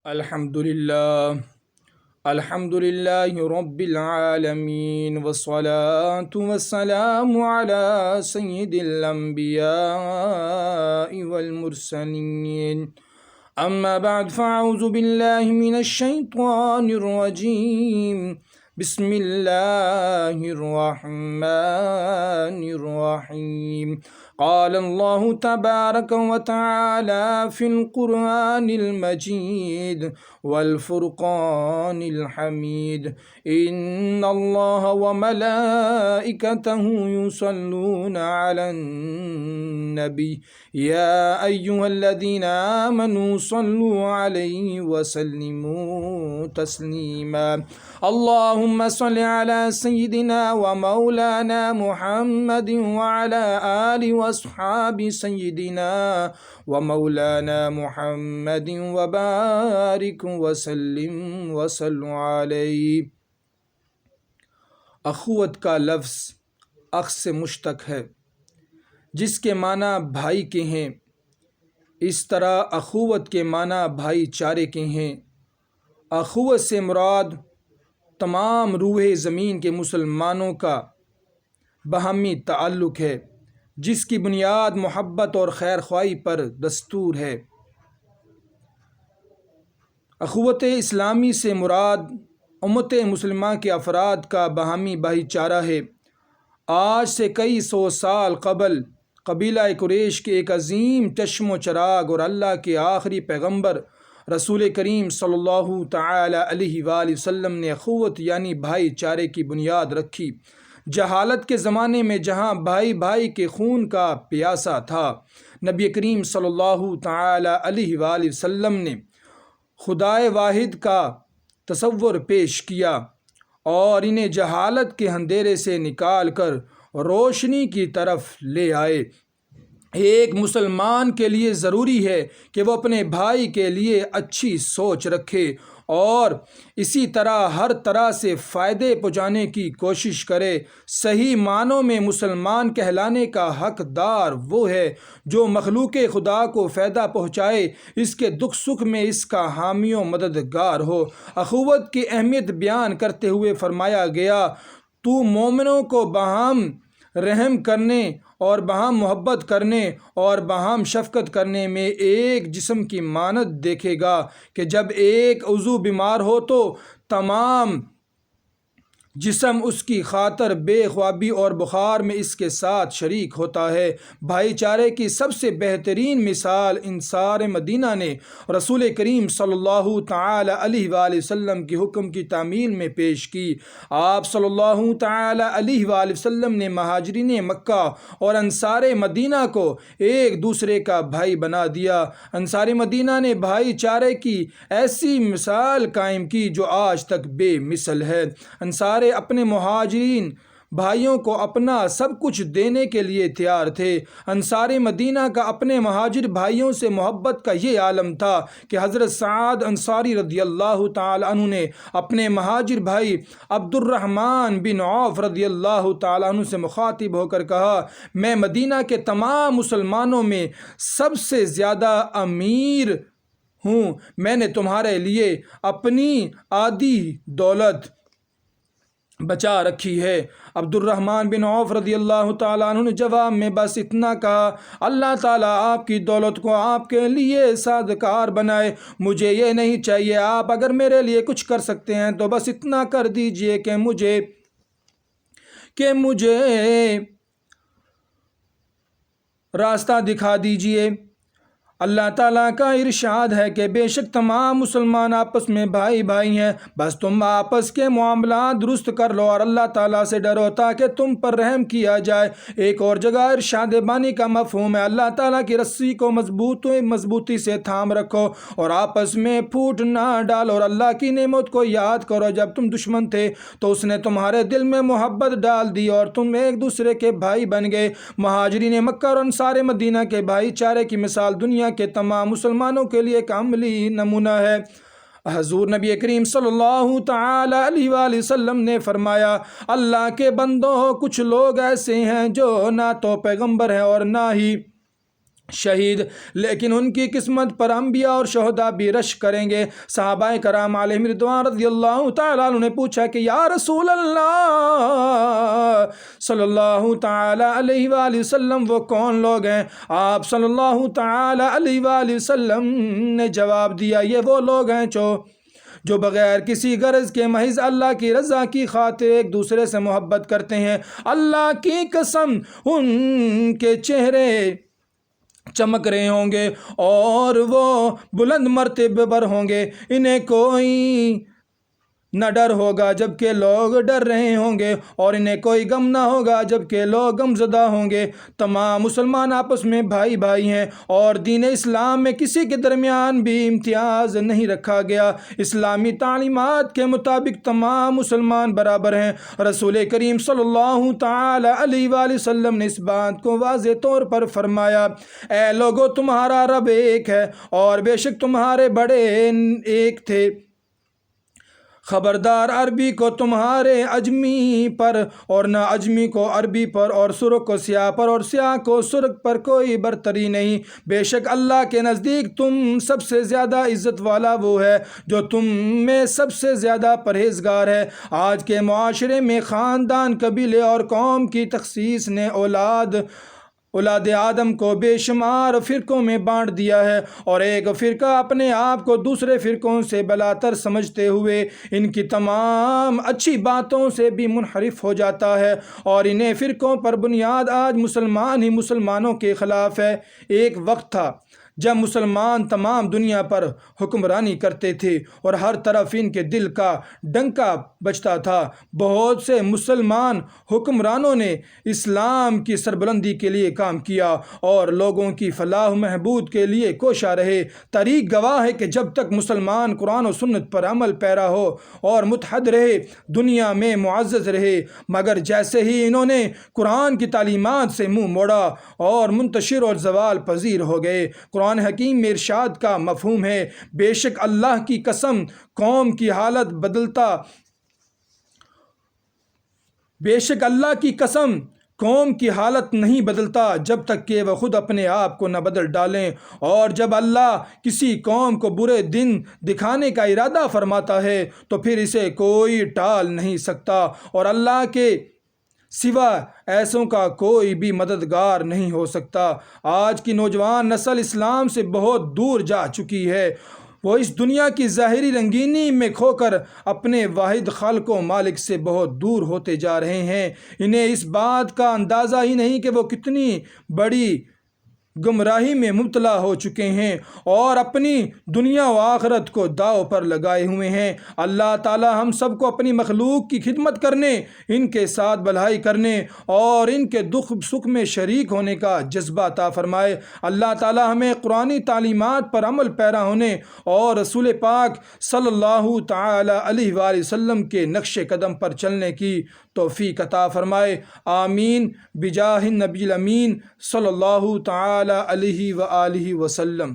الحمد لله رب العالمين والصلاة والسلام على سيد الأنبياء والمرسلين أما بعد فأعوذ بالله من الشيطان الرجيم بسم الله الرحمن الرحيم قال الله تبارك وتعالى في القرآن المجيد والفرقان الحميد إن الله وملائكته يصلون على النبي يا أيها الذين آمنوا صلوا عليه وسلموا تسليما اللهم صل على سيدنا ومولانا محمد وعلى آله وأصحاب سيدنا ومولانا محمد وبارك وسلم وصلوا علیہ۔ اخوت کا لفظ اخ سے مشتق ہے جس کے معنی بھائی کے ہیں، اس طرح اخوت کے معنی بھائی چارے کے ہیں۔ اخوت سے مراد تمام روح زمین کے مسلمانوں کا باہمی تعلق ہے جس کی بنیاد محبت اور خیر خواہی پر دستور ہے۔ اخوت اسلامی سے مراد امت مسلمہ کے افراد کا باہمی بھائی چارہ ہے۔ آج سے کئی سو سال قبل قبیلہ قریش کے ایک عظیم چشم و چراغ اور اللہ کے آخری پیغمبر رسول کریم صلی اللہ تعالی علیہ وآلہ وسلم نے اخوت یعنی بھائی چارے کی بنیاد رکھی۔ جہالت کے زمانے میں جہاں بھائی بھائی کے خون کا پیاسا تھا، نبی کریم صلی اللہ تعالی علیہ وآلہ وسلم نے خدائے واحد کا تصور پیش کیا اور انہیں جہالت کے اندھیرے سے نکال کر روشنی کی طرف لے آئے۔ ایک مسلمان کے لیے ضروری ہے کہ وہ اپنے بھائی کے لیے اچھی سوچ رکھے اور اسی طرح ہر طرح سے فائدے پہنچانے کی کوشش کرے۔ صحیح معنوں میں مسلمان کہلانے کا حقدار وہ ہے جو مخلوق خدا کو فائدہ پہنچائے، اس کے دکھ سکھ میں اس کا حامی و مددگار ہو۔ اخوت کی اہمیت بیان کرتے ہوئے فرمایا گیا، تو مومنوں کو باہم رحم کرنے اور باہم محبت کرنے اور باہم شفقت کرنے میں ایک جسم کی مانند دیکھے گا کہ جب ایک عضو بیمار ہو تو تمام جسم اس کی خاطر بے خوابی اور بخار میں اس کے ساتھ شریک ہوتا ہے۔ بھائی چارے کی سب سے بہترین مثال انصار مدینہ نے رسول کریم صلی اللہ تعالی علیہ وآلہ وسلم کے حکم کی تعمیل میں پیش کی۔ آپ صلی اللہ تعالی علیہ وآلہ وسلم نے مہاجرین مکہ اور انصار مدینہ کو ایک دوسرے کا بھائی بنا دیا۔ انصار مدینہ نے بھائی چارے کی ایسی مثال قائم کی جو آج تک بے مثل ہے۔ انصار اپنے مہاجرین بھائیوں کو اپنا سب کچھ دینے کے لیے تیار تھے۔ انصار مدینہ کا اپنے مہاجر بھائیوں سے محبت کا یہ عالم تھا کہ حضرت سعد انصاری رضی اللہ تعالی عنہ نے اپنے مہاجر بھائی عبد الرحمن بن عوف رضی اللہ تعالی عنہ سے مخاطب ہو کر کہا، میں مدینہ کے تمام مسلمانوں میں سب سے زیادہ امیر ہوں، میں نے تمہارے لیے اپنی آدھی دولت بچا رکھی ہے۔ عبد الرحمن بن عوف رضی اللہ تعالیٰ عنہ نے جواب میں بس اتنا کہا، اللہ تعالیٰ آپ کی دولت کو آپ کے لیے سازگار بنائے، مجھے یہ نہیں چاہیے۔ آپ اگر میرے لیے کچھ کر سکتے ہیں تو بس اتنا کر دیجئے کہ مجھے راستہ دکھا دیجئے۔ اللہ تعالیٰ کا ارشاد ہے کہ بے شک تمام مسلمان آپس میں بھائی بھائی ہیں، بس تم آپس کے معاملات درست کر لو اور اللہ تعالیٰ سے ڈرو تاکہ تم پر رحم کیا جائے۔ ایک اور جگہ ارشاد بانی کا مفہوم ہے، اللہ تعالیٰ کی رسی کو مضبوطی سے تھام رکھو اور آپس میں پھوٹ نہ ڈالو، اور اللہ کی نعمت کو یاد کرو، جب تم دشمن تھے تو اس نے تمہارے دل میں محبت ڈال دی اور تم ایک دوسرے کے بھائی بن گئے۔ مہاجرین مکہ اور انصار مدینہ کے بھائی چارے کی مثال دنیا کے تمام مسلمانوں کے لیے ایک عملی نمونہ ہے۔ حضور نبی کریم صلی اللہ تعالی علیہ وآلہ وسلم نے فرمایا، اللہ کے بندوں کچھ لوگ ایسے ہیں جو نہ تو پیغمبر ہیں اور نہ ہی شہید، لیکن ان کی قسمت پر انبیاء اور شہداء بھی رش کریں گے۔ صحابہ کرام علیہم رضوان رضی اللہ تعالیٰ عنہ نے پوچھا کہ یا رسول اللہ صلی اللہ تعالیٰ علیہ وآلہ وسلم وہ کون لوگ ہیں؟ آپ صلی اللہ تعالیٰ علیہ وآلہ وسلم نے جواب دیا یہ وہ لوگ ہیں جو بغیر کسی غرض کے محض اللہ کی رضا کی خاطر ایک دوسرے سے محبت کرتے ہیں۔ اللہ کی قسم ان کے چہرے چمک رہے ہوں گے اور وہ بلند مرتبے پر ہوں گے، انہیں کوئی نہ ڈر ہوگا جبکہ لوگ ڈر رہے ہوں گے، اور انہیں کوئی غم نہ ہوگا جبکہ لوگ غم زدہ ہوں گے۔ تمام مسلمان آپس میں بھائی بھائی ہیں اور دین اسلام میں کسی کے درمیان بھی امتیاز نہیں رکھا گیا۔ اسلامی تعلیمات کے مطابق تمام مسلمان برابر ہیں۔ رسول کریم صلی اللہ تعالی علیہ وآلہ وسلم نے اس بات کو واضح طور پر فرمایا، اے لوگو تمہارا رب ایک ہے اور بے شک تمہارے بڑے ایک تھے۔ خبردار، عربی کو تمہارے عجمی پر اور نہ عجمی کو عربی پر، اور سرخ کو سیاہ پر اور سیاہ کو سرخ پر کوئی برتری نہیں۔ بے شک اللہ کے نزدیک تم سب سے زیادہ عزت والا وہ ہے جو تم میں سب سے زیادہ پرہیزگار ہے۔ آج کے معاشرے میں خاندان، قبیلے اور قوم کی تخصیص نے اولاد آدم کو بے شمار فرقوں میں بانٹ دیا ہے، اور ایک فرقہ اپنے آپ کو دوسرے فرقوں سے بلاتر سمجھتے ہوئے ان کی تمام اچھی باتوں سے بھی منحرف ہو جاتا ہے، اور انہیں فرقوں پر بنیاد آج مسلمان ہی مسلمانوں کے خلاف ہے۔ ایک وقت تھا جب مسلمان تمام دنیا پر حکمرانی کرتے تھے اور ہر طرف ان کے دل کا ڈنکا بجتا تھا۔ بہت سے مسلمان حکمرانوں نے اسلام کی سربلندی کے لیے کام کیا اور لوگوں کی فلاح و بہبود کے لیے کوشاں رہے۔ تاریخ گواہ ہے کہ جب تک مسلمان قرآن و سنت پر عمل پیرا ہو اور متحد رہے، دنیا میں معزز رہے، مگر جیسے ہی انہوں نے قرآن کی تعلیمات سے منہ موڑا اور منتشر اور زوال پذیر ہو گئے۔ قرآن حکیم میں ارشاد کا مفہوم ہے، بے شک اللہ کی قسم قوم کی حالت بدلتا بے شک اللہ کی قسم قوم کی حالت نہیں بدلتا جب تک کہ وہ خود اپنے آپ کو نہ بدل ڈالیں، اور جب اللہ کسی قوم کو برے دن دکھانے کا ارادہ فرماتا ہے تو پھر اسے کوئی ٹال نہیں سکتا، اور اللہ کے سوا ایسوں کا کوئی بھی مددگار نہیں ہو سکتا۔ آج کی نوجوان نسل اسلام سے بہت دور جا چکی ہے۔ وہ اس دنیا کی ظاہری رنگینی میں کھو کر اپنے واحد خالق و مالک سے بہت دور ہوتے جا رہے ہیں۔ انہیں اس بات کا اندازہ ہی نہیں کہ وہ کتنی بڑی گمراہی میں مبتلا ہو چکے ہیں اور اپنی دنیا و آخرت کو داؤ پر لگائے ہوئے ہیں۔ اللہ تعالی ہم سب کو اپنی مخلوق کی خدمت کرنے، ان کے ساتھ بھلائی کرنے اور ان کے دکھ سکھ میں شریک ہونے کا جذبہ عطا فرمائے۔ اللہ تعالی ہمیں قرآنی تعلیمات پر عمل پیرا ہونے اور رسول پاک صلی اللہ تعالی علیہ وآلہ وسلم کے نقش قدم پر چلنے کی توفیق عطا فرمائے۔ آمین بجاہ النبی الامین صلی اللہ تعالی علیہ وآلہ وسلم۔